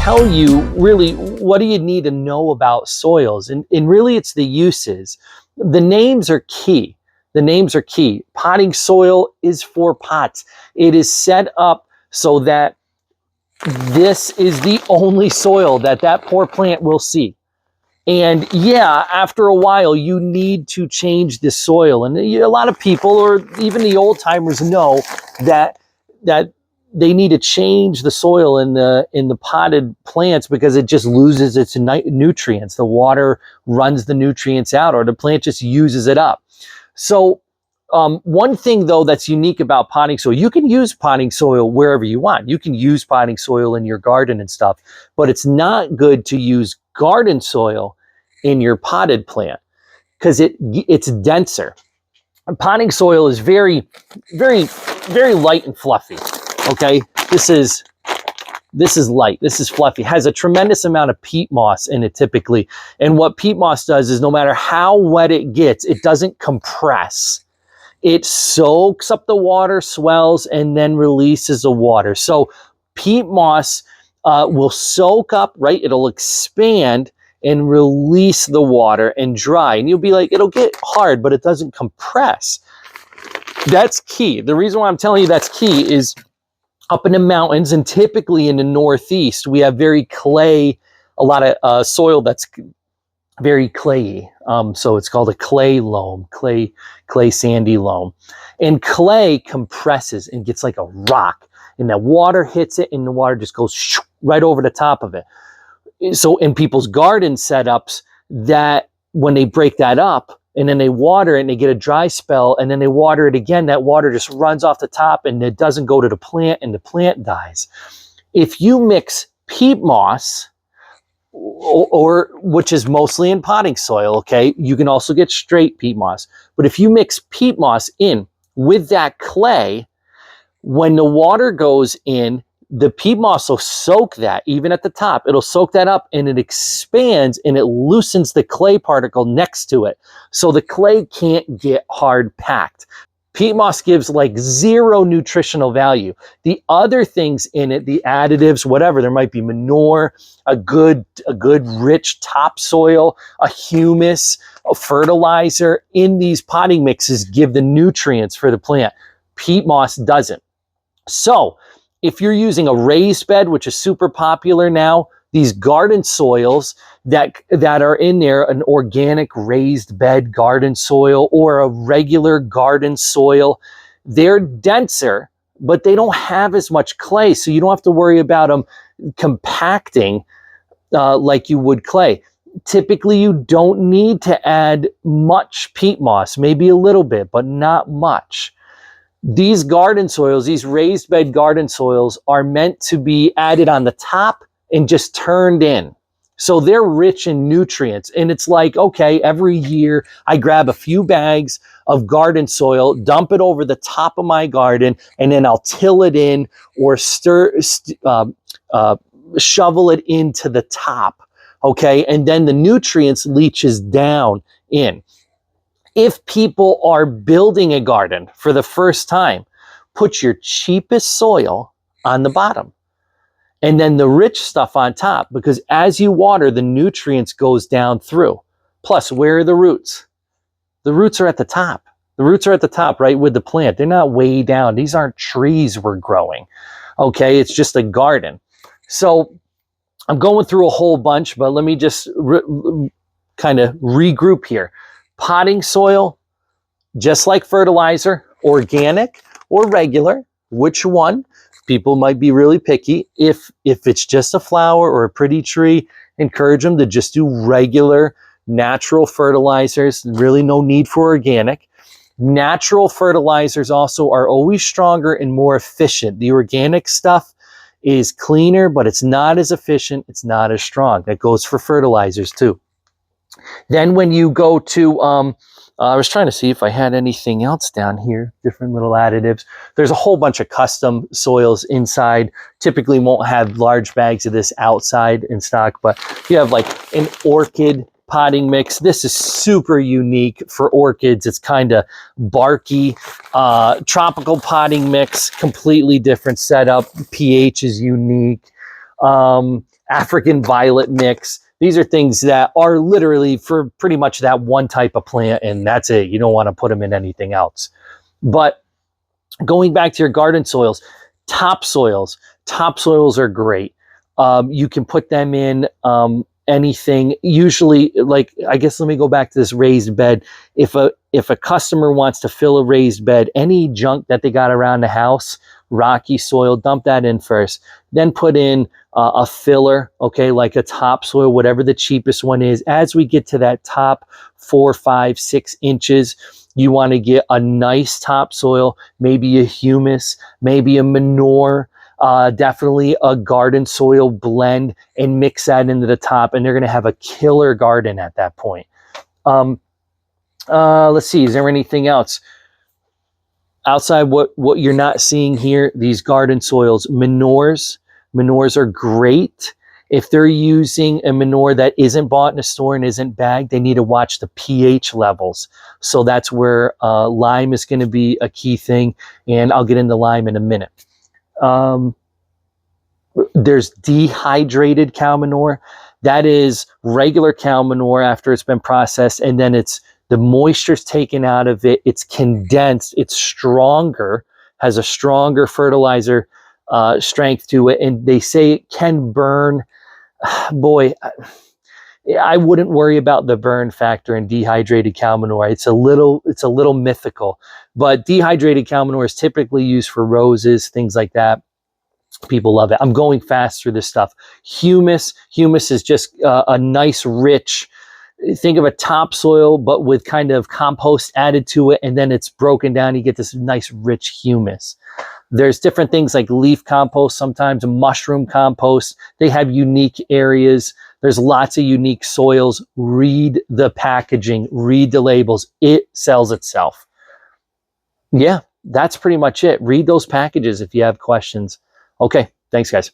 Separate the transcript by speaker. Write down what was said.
Speaker 1: tell you really what do you need to know about soils, and really it's the uses. The names are key. The names are key. Potting soil is for pots. It is set up so that this is the only soil that that poor plant will see. And yeah, after a while, you need to change the soil. And a lot of people, or even the old timers, know that they need to change the soil in the potted plants because it just loses its nutrients. The water runs the nutrients out, or the plant just uses it up. So one thing though that's unique about potting soil, you can use potting soil wherever you want. You can use potting soil in your garden and stuff, but it's not good to use garden soil in your potted plant because it's denser. And potting soil is very, very, very light and fluffy. Okay, this is light, this is fluffy, has a tremendous amount of peat moss in it typically. And what peat moss does is no matter how wet it gets, it doesn't compress. It soaks up the water, swells, and then releases the water. So peat moss will soak up, right? It'll expand and release the water and dry. And you'll be like, it'll get hard, but it doesn't compress. That's key. The reason why I'm telling you that's key is up in the mountains, and typically in the Northeast, we have very clay, a lot of soil that's very clayey. So it's called a clay loam, clay sandy loam. And clay compresses and gets like a rock, and the water hits it and the water just goes right over the top of it. So in people's garden setups, that when they break that up and then they water it and they get a dry spell and then they water it again, that water just runs off the top and it doesn't go to the plant and the plant dies. If you mix peat moss, or which is mostly in potting soil, okay, you can also get straight peat moss. But if you mix peat moss in with that clay, when the water goes in, the peat moss will soak that, even at the top. It'll soak that up and it expands and it loosens the clay particle next to it. So the clay can't get hard packed. Peat moss gives like zero nutritional value. The other things in it, the additives, whatever, there might be manure, a good rich topsoil, a humus, a fertilizer in these potting mixes give the nutrients for the plant. Peat moss doesn't. So if you're using a raised bed, which is super popular now, these garden soils that are in there, an organic raised bed garden soil or a regular garden soil, they're denser, but they don't have as much clay. So you don't have to worry about them compacting like you would clay. Typically, you don't need to add much peat moss, maybe a little bit, but not much. These garden soils, these raised bed garden soils, are meant to be added on the top and just turned in. So they're rich in nutrients. And it's like, okay, every year I grab a few bags of garden soil, dump it over the top of my garden, and then I'll till it in or shovel it into the top. Okay. And then the nutrients leaches down in. If people are building a garden for the first time, put your cheapest soil on the bottom and then the rich stuff on top, because as you water, the nutrients goes down through. Plus, where are the roots? The roots are at the top. The roots are at the top, right, with the plant. They're not way down. These aren't trees we're growing. Okay, it's just a garden. So I'm going through a whole bunch, but let me just kind of regroup here. Potting soil, just like fertilizer, organic or regular, which one? People might be really picky. If it's just a flower or a pretty tree, encourage them to just do regular natural fertilizers. Really no need for organic. Natural fertilizers also are always stronger and more efficient. The organic stuff is cleaner, but it's not as efficient. It's not as strong. That goes for fertilizers too. Then when you go to, I was trying to see if I had anything else down here, different little additives. There's a whole bunch of custom soils inside. Typically won't have large bags of this outside in stock, but you have like an orchid potting mix. This is super unique for orchids. It's kind of barky, tropical potting mix, completely different setup. pH is unique. African violet mix. These are things that are literally for pretty much that one type of plant, and that's it. You don't want to put them in anything else. But going back to your garden soils, topsoils. Topsoils are great. You can put them in anything. Usually, like, I guess, let me go back to this raised bed. If a customer wants to fill a raised bed, any junk that they got around the house, rocky soil, dump that in first. Then put in a filler, okay, like a topsoil, whatever the cheapest one is. As we get to that top 4, 5, 6 inches, you want to get a nice topsoil, maybe a humus, maybe a manure, definitely a garden soil blend, and mix that into the top, and they're going to have a killer garden at that point. Let's see, is there anything else? Outside what you're not seeing here, these garden soils, manures are great. If they're using a manure that isn't bought in a store and isn't bagged, they need to watch the pH levels. So that's where lime is going to be a key thing, and I'll get into lime in a minute. There's dehydrated cow manure. That is regular cow manure after it's been processed, and then the moisture's taken out of it. It's condensed. It's stronger, has a stronger fertilizer strength to it, and they say it can burn. Boy, I wouldn't worry about the burn factor in dehydrated cow manure. It's a little mythical, but dehydrated cow manure is typically used for roses, things like that. People love it. I'm going fast through this stuff. Humus is just a nice, rich, think of a topsoil, but with kind of compost added to it, and then it's broken down. You get this nice, rich humus. There's different things like leaf compost, sometimes mushroom compost. They have unique areas. There's lots of unique soils. Read the packaging, read the labels. It sells itself. Yeah, that's pretty much it. Read those packages if you have questions. Okay, thanks, guys.